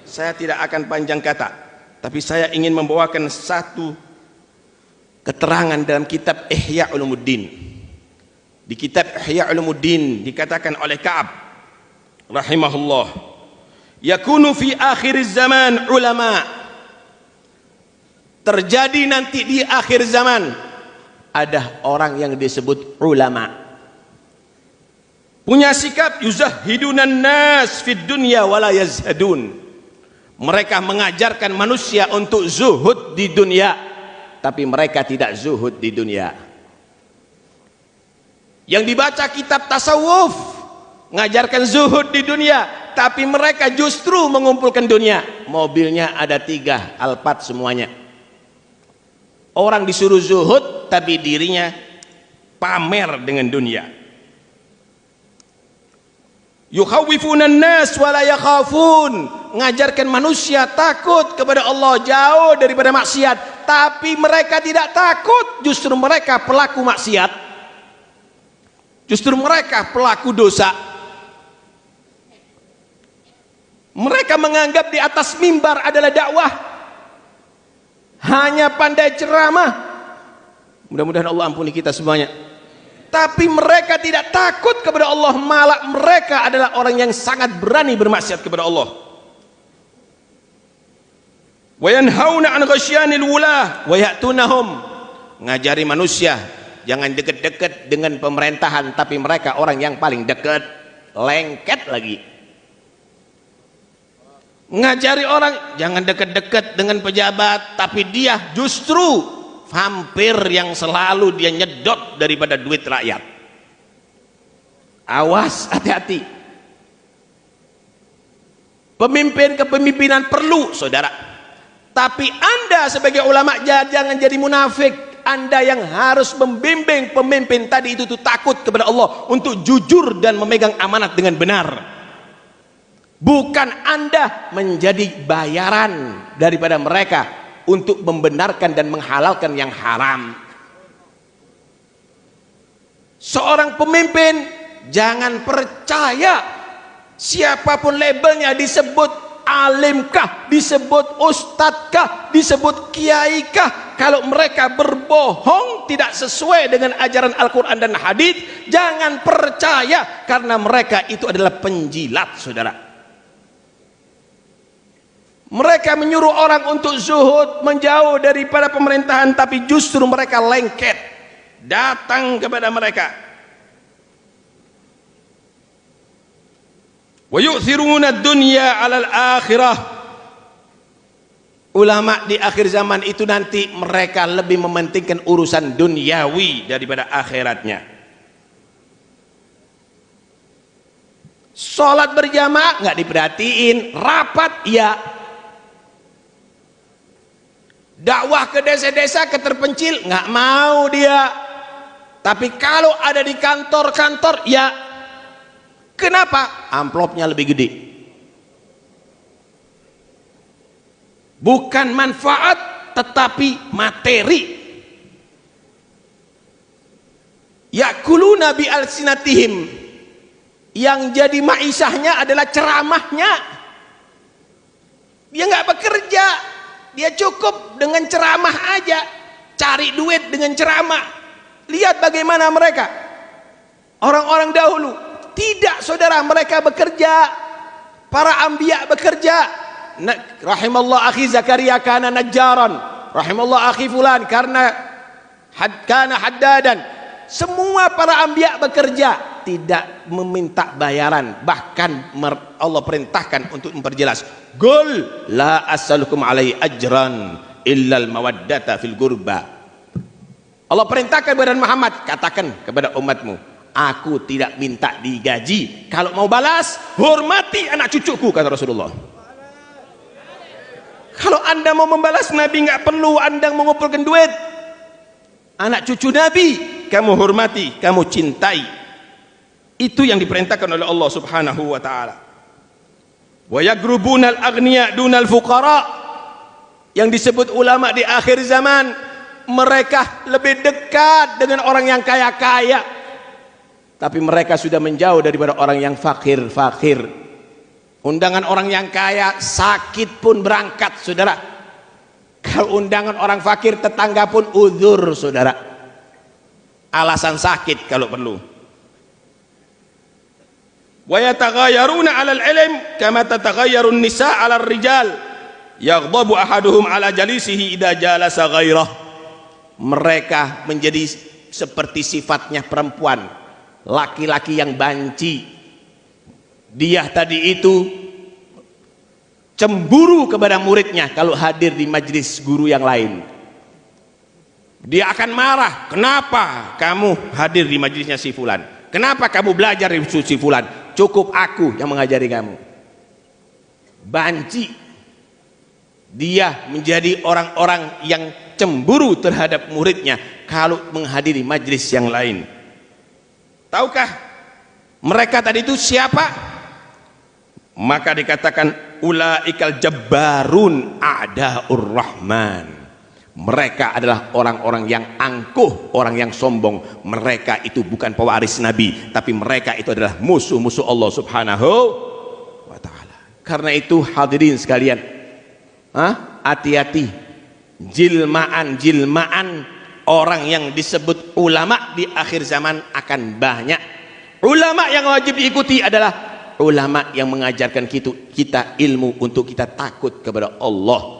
Saya tidak akan panjang kata, tapi saya ingin membawakan satu keterangan dalam kitab Ihya Ulumuddin. Di kitab Ihya Ulumuddin dikatakan oleh Ka'ab rahimahullah, yakunu fi akhir zaman ulama, terjadi nanti di akhir zaman ada orang yang disebut ulama, punya sikap yuzahidunan nas fid dunya wala yazhadun. Mereka mengajarkan manusia untuk zuhud di dunia, tapi mereka tidak zuhud di dunia. Yang dibaca kitab tasawuf mengajarkan zuhud di dunia, tapi mereka justru mengumpulkan dunia. Mobilnya ada 3, Alphard semuanya. Orang disuruh zuhud, tapi dirinya pamer dengan dunia. Yukhawwifunan nas wala yakhafun, mengajarkan manusia takut kepada Allah, jauh daripada maksiat, tapi mereka tidak takut. Justru mereka pelaku maksiat, justru mereka pelaku dosa. Mereka menganggap di atas mimbar adalah dakwah, hanya pandai ceramah. Mudah-mudahan Allah ampuni kita semuanya. Tapi mereka tidak takut kepada Allah, malah mereka adalah orang yang sangat berani bermaksiat kepada Allah. Wa yanhauna 'an ghasyanil wulah wa ya'tunahum, ngajari manusia jangan dekat-dekat dengan pemerintahan, tapi mereka orang yang paling dekat, lengket lagi. Ngajari orang jangan dekat-dekat dengan pejabat, tapi dia justru vampir yang selalu dia nyedot daripada duit rakyat. Awas, hati-hati. Pemimpin kepemimpinan perlu, saudara, tapi Anda sebagai ulama jangan jadi munafik. Anda yang harus membimbing pemimpin tadi itu takut kepada Allah, untuk jujur dan memegang amanat dengan benar. Bukan Anda menjadi bayaran daripada mereka untuk membenarkan dan menghalalkan yang haram. Seorang pemimpin jangan percaya siapapun labelnya, disebut alimkah, disebut ustadzkah, disebut kiaikah, kalau mereka berbohong tidak sesuai dengan ajaran Al-Quran dan hadis, jangan percaya, karena mereka itu adalah penjilat, saudara. Mereka menyuruh orang untuk zuhud, menjauh daripada pemerintahan, tapi justru mereka lengket datang kepada mereka. Wa yu'thiruna ad-dunya 'alal akhirah. Ulama di akhir zaman itu nanti mereka lebih mementingkan urusan duniawi daripada akhiratnya. Sholat berjamaah nggak diperhatiin, rapat ya. Dakwah ke desa-desa, ke terpencil, nggak mau dia. Tapi kalau ada di kantor-kantor, ya. Kenapa? Amplopnya lebih gede. Bukan manfaat, tetapi materi. Yakuluna bi alsinatihim, yang jadi maisahnya adalah ceramahnya. Dia nggak bekerja, dia cukup dengan ceramah aja, cari duit dengan ceramah. Lihat bagaimana mereka, orang-orang dahulu. Tidak, saudara, mereka bekerja. Para anbiya bekerja. Rahimallah akhi Zakaria kana najjaran, rahimallah akhi fulan karena kana haddadan. Semua para anbiya bekerja, tidak meminta bayaran. Bahkan Allah perintahkan untuk memperjelas, qul la as'alukum alaihi ajran illal mawaddata fil qurba. Allah perintahkan kepada Muhammad, katakan kepada umatmu, aku tidak minta digaji. Kalau mau balas, hormati anak cucuku, kata Rasulullah. Kalau anda mau membalas Nabi, nggak perlu anda mengumpulkan duit. Anak cucu Nabi kamu hormati, kamu cintai. Itu yang diperintahkan oleh Allah Subhanahu wa taala. Wa yagrubunal aghniya dunal fuqara. Yang disebut ulama di akhir zaman, mereka lebih dekat dengan orang yang kaya-kaya, tapi mereka sudah menjauh daripada orang yang fakir-fakir. Undangan orang yang kaya sakit pun berangkat, saudara. Kalau undangan orang fakir tetangga pun uzur, saudara. Alasan sakit kalau perlu. Wa yataghayyaruna 'alal ilm kama tataghayyaru an-nisa' 'alal rijal. Yaghdabu ahaduhum 'ala jalisihi idza jalasa ghairah. Mereka menjadi seperti sifatnya perempuan, laki-laki yang banci. Dia tadi itu cemburu kepada muridnya kalau hadir di majelis guru yang lain. Dia akan marah, kenapa kamu hadir di majelisnya si fulan? Kenapa kamu belajar di si fulan? Cukup aku yang mengajari kamu. Banci. Dia menjadi orang-orang yang cemburu terhadap muridnya kalau menghadiri majelis yang lain. Tahukah mereka tadi itu siapa? Maka dikatakan ulaikal jabbarun a'daur rahman. Mereka adalah orang-orang yang angkuh, orang yang sombong. Mereka itu bukan pewaris Nabi, tapi mereka itu adalah musuh-musuh Allah Subhanahu wa ta'ala. Karena itu hadirin sekalian, hati-hati, jilmaan orang yang disebut ulama di akhir zaman akan banyak. Ulama yang wajib diikuti adalah ulama yang mengajarkan kita ilmu untuk kita takut kepada Allah.